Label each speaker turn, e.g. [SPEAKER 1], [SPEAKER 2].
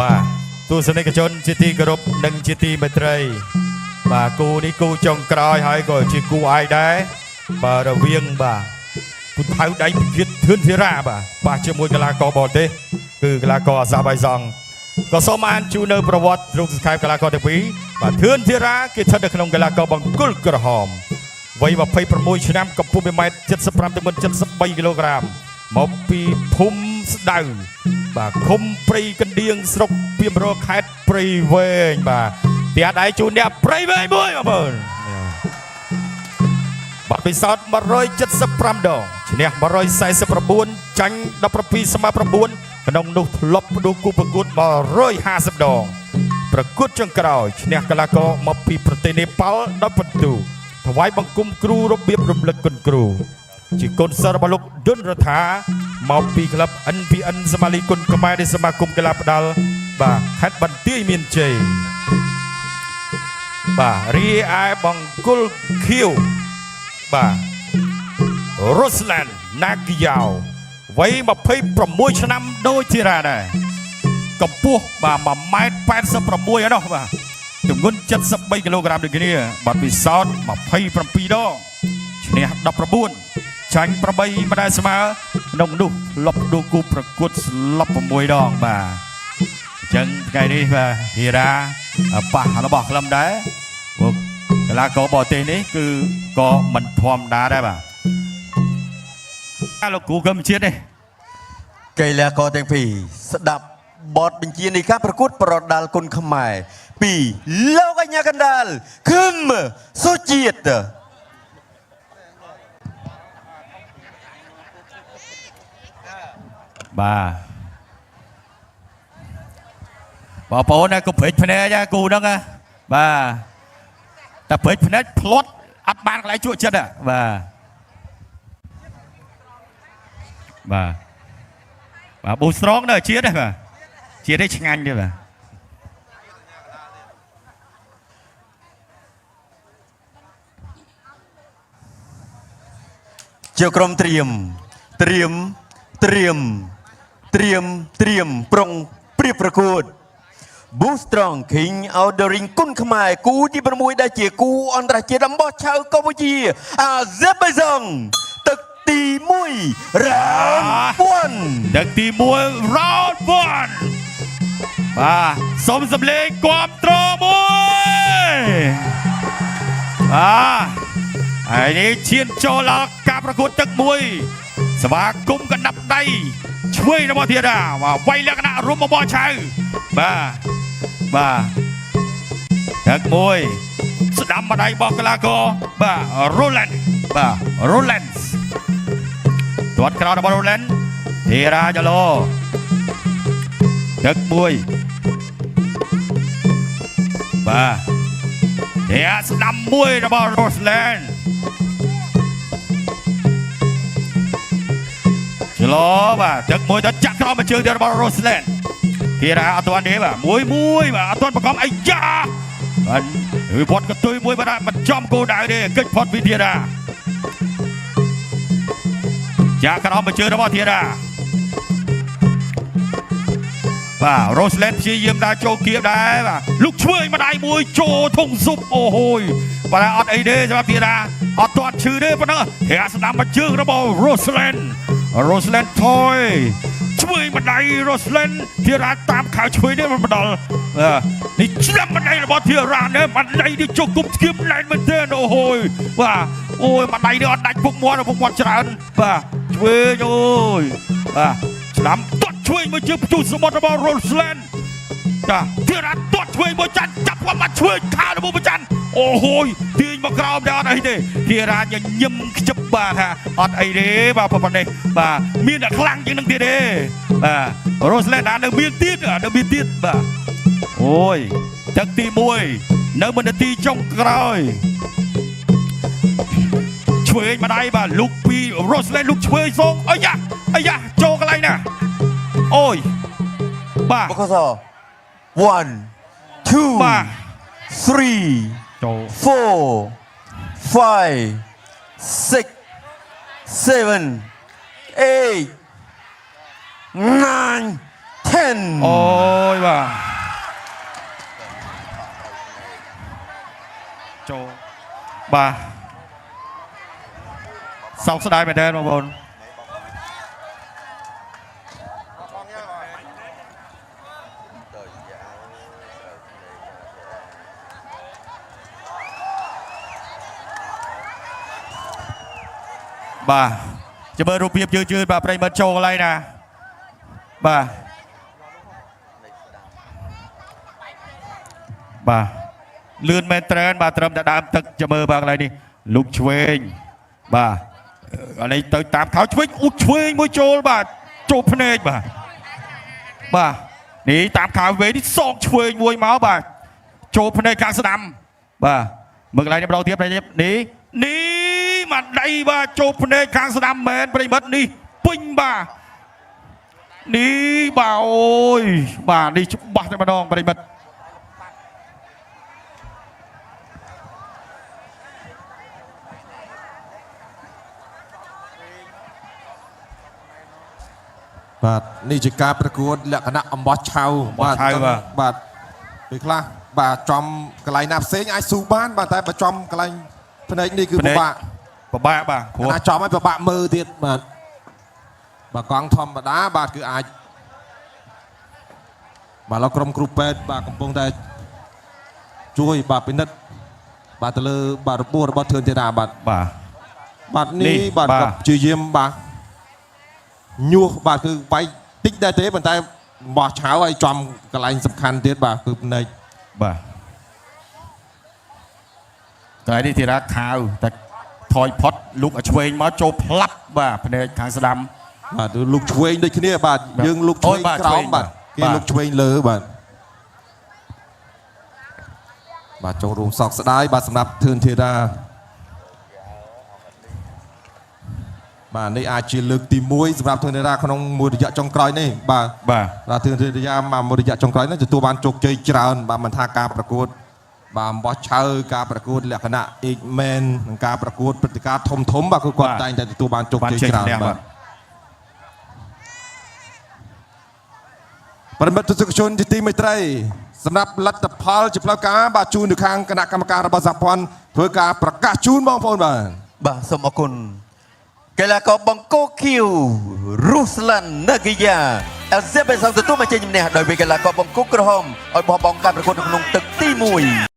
[SPEAKER 1] បាទទស្សនិកជនជាទីគោរពនិងជាទីមេត្រីបាទគូនេះគូចុងក្រោយហើយក៏ជាគូឯកដែរបាទរវាងបាទពូថៅដៃពិគិតធឿនធីរ៉ាបាទជាមួយកីឡាករបរទេសគឺកីឡាករអាសាបៃសង់ក៏សូមអានជូននៅប្រវត្តិទ្រង់សង្ខេបកីឡាករទាំងពីរបាទធឿនធីរ៉ាគេស្ថិតនៅក្នុងកីឡាករបង្គោលក្រហមវ័យ26ឆ្នាំកម្ពស់1.75 ទៅ73គីឡូក្រាមមកពីភូមិស្ដៅបាទឃុំព្រៃកណ្ដៀងស្រុកពីមរកខេត្តព្រៃវែងបាទទីអាដៃជូនអ្នកព្រៃវែងមួយបងប្អូនបាត់ពិសោធន៍175ដងឈ្នះ149ចាញ់17ស្មើ9ក្នុងនោះធ្លាប់ផ្ដួលគូប្រកួត150ដងប្រកួតចុងក្រោយឈ្នះកីឡាករមកពីប្រទេសនេប៉ាល់10ពិន្ទុថ្វាយបង្គំគ្រូរបៀបរំលឹកគុណគ្រូជាកូនសិស្សរបស់លោកឌុនរដ្ឋាមកពីក្លឹប NPN សមាលីគុណខ្មែរនៃសមាគមកីឡាផ្ដាល់បាទខេត្តបន្ទាយមានជ័យបាទរីឯបង្គោលខៀវបាទរ៉ូសឡែនណាគីយ៉ាវវ័យ26ឆ្នាំដូចធីរ៉ាដែរកម្ពស់បាទ1.86 ម៉ែត្រឯនោះបាទទម្ងន់73គីឡូក្រាមដូចគ្នាបាត់ពិសោធន៍27ដងឈ្នះ19ចាញ់8មិនដែលស្មើក្នុងនោះលុបដួលគូប្រកួតស្លាប់6ដងបាទអញ្ចឹងថ្ងៃនេះបាទធីរ៉ាប៉ះរបស់ក្លឹមដែរពួកកីឡាករបរទេសនេះគឺក៏មិនធម្មតាដែរបាទលោកគ្រូកម្ពុជានេះ
[SPEAKER 2] កីឡាករទាំងពីរស្ដាប់បទបញ្ជានៃការប្រកួតប្រដាល់គុណខ្មែរពីលោកអញ្ញាកណ្ដាលខឹមសុជាតិ
[SPEAKER 1] បាទបងប្អូនណាកុំព្រិចភ្នែកគូហ្នឹងបាទតែព្រិចភ្នែកផ្លត់អត់បានកន្លែងជក់ចិត្តបាទបាទប៊ូស្រងនៅជាតិទេបាទជាតិនេះឆ្ងាញ់ទេបាទ
[SPEAKER 2] ជាក្រុមត្រៀមប្រុងព្រៀបប្រកួត Boostrong King Outdooring គុណខ្មែរគូទី6ដែលជាគូអន្តរជាតិអំបោះឆៅកម្ពុជាអាស៊េបៃសង់ទឹកទី1 round 1
[SPEAKER 1] ទឹកទី1 round 1បាទសូមសម្លេងគាំទ្រមួយហើយនេះឈានចូលដល់ការប្រកួតទឹកមួយសមាគមកណ្ដាប់ដៃឆ្វេងរបស់ធារាបាទវាយលក្ខណៈរួមបបឆៅបាទទឹកមួយស្ដាំម្ដាយរបស់កីឡាករបាទ Roland បាទ Roland ទាត់ក្រោយរបស់ Roland ធីរាចឡូទឹកមួយបាទធារាស្ដាំមួយរបស់ Rolandចឡូបាទទឹកមួយទៅចាក់ក្រោមជើងទៅរបស់ Roland ធីរាអត់ទាន់ទេបាទមួយបាទអត់ទាន់ប្រកបអីយ៉ាបាទវិវត្តកតុយមួយបាទមិនចំគោលដៅទេកិច្ចផុតពីធីរាចាក់ក្រោមជើងរបស់ធីរាបាទ Roland ព្យាយាមដើរចូលគៀបដែរបាទលុកឆ្វេងម្ដាយមួយចូលធុងស៊ុបអូហូយបាទអត់អីទេសម្រាប់ធីរាអត់ទាន់ឈឺទេប៉ុណ្ណឹងធីរាស្ដាំមកជើងរបស់ Roland ថយឆ្វេងម្ដាយ Roland ធីរាតាមខៅឆ្វេងនេះមិនបដល់នេះឆ្នាំម្ដាយរបស់ធីរានេះម្ដាយនេះជោគគប់ស្គៀមណែនមែនទេអូហូយបាទអូយម្ដាយនេះអត់ដាច់ពុកមាត់ច្រើនបាទឆ្វេងអូយបាទស្ដាំទាត់ឆ្វេងមកជើងផ្ទុះសមុទ្ររបស់ Roland ចាធីរាទាត់ឆ្វេងមកចាន់ចាប់គាត់មកឆ្វេងខារបស់ប្រច័នអូហូយទាញមកក្រោមតែអត់អីទេធីរាញញឹមខ្ជិបបាទថាអត់អីទេបាទប៉ុណ្ណេះបាទមានតែខ្លាំងជាងនឹងទៀតទេបាទ Roland នៅមានទៀតបាទអូយទឹកទី1នៅមន្ទីរចុងក្រោយឆ្វេងម្ដាយបាទលុកពី Roland លុកឆ្វេងសងអាយ៉ាចូលកន្លែងណាអូយបាទ
[SPEAKER 2] បកស 1 2
[SPEAKER 1] បាទ
[SPEAKER 2] 3
[SPEAKER 1] ចូល
[SPEAKER 2] 4 5 6 7 8 9 10
[SPEAKER 1] អូយបាទ បាទសោកស្ដាយមែនទេបងប្អូនបាទចាំមើលរូបភាពយឺតបាទប្រិយមិត្តចូលកន្លែងណាបាទបាទលឿនមែនត្រែនបាទត្រឹមតែដើមទឹកចាំមើលបាទកន្លែងនេះលុកឆ្វេងបាទអានេះទៅតាមខោឆ្វេងអ៊ូតឆ្វេងមួយចូលបាទចូលភ្នែកបាទបាទនេះតាមខោវេនេះសងឆ្វេងមួយមកបាទចូលភ្នែកខាងស្ដាំបាទមើលកន្លែងនេះម្ដងទៀតនេះនេះមកដៃបាទចូលភ្នែកខាងស្ដាំមែនប្រិមិត្តនេះពេញបាទនេះបាទអូយបាទនេះច្បាស់តែម្ដងប្រិមិត្ត
[SPEAKER 3] បាទនេះជាការប្រកួតលក្ខណៈអំបោះឆៅបាទពេលខ្លះបាទចំកន្លែងណាផ្សេងអាចស៊ូបានបាទតែបើចំកន្លែងភ្នែកនេះគឺពិបាក
[SPEAKER 1] បាទព្រោះ
[SPEAKER 3] ណាចំឲ្យពិបាកមើលទៀតបាទបើកង់ធម្មតាបាទគឺអាចបាទលោកក្រុមគ្រូពេទ្យបាទកំពុងតែជួយបាទពិនិត្យបាទទៅលើបាទរបួសរបស់ធឿនធីតាបាទនេះបាទព្យាយាមបាទញុះបាទគឺវាយតិចដែរទេប៉ុន្តែបោះឆៅឲ្យចំកន្លែងសំខាន់ទៀតបាទគឺភ្នែក
[SPEAKER 1] បាទកន្លែងនេះធីរ៉ាខាវតែថយផុតលុកឲ្យឆ្វេងមកចូលផ្លាប់បាទភ្នែកខាងស្ដាំ
[SPEAKER 3] បាទលុកឆ្វេងដូចគ្នាបាទយើងលុកឆ្វេងក្រោមបាទគេលុកឆ្វេងលើបាទចូលរួមសោកស្ដាយបាទសម្រាប់ធឿនធីរ៉ាបាទនេះអាចជាលើកទី1សម្រាប់ធឿនធីរ៉ាក្នុងមួយរយៈចុងក្រោយនេះបាទធឿនធីរ៉ាមកមួយរយៈចុងក្រោយនេះទទួលបានជោគជ័យច្រើនបាទមិនថាការប្រកួតបាទអំបោះឆៅការប្រកួតលក្ខណៈ X Men និងការប្រកួតព្រឹត្តិការណ៍ធំបាទគឺគាត់តែងតែទទួលបានជោគជ័យច្រើនបាទប្រិមិត្តទស្សនិកជនជាទីមេត្រីសម្រាប់លទ្ធផលជាផ្លូវការបាទជូនទៅខាងគណៈកម្មការរបស់សហព័ន្ធធ្វើការប្រកាសជូនបងប្អូន
[SPEAKER 2] បាទសូមអរគុណកីឡាករបង្គោលខៀវរុស្លាន់ណាហ្គីយ៉ាអេលហ្សេបេសងទទួលមកជ័យជំនះដោយវាកីឡាករបង្គោលក្រហមឲ្យបោះបង់ការប្រកួតនៅក្នុងទឹកទី1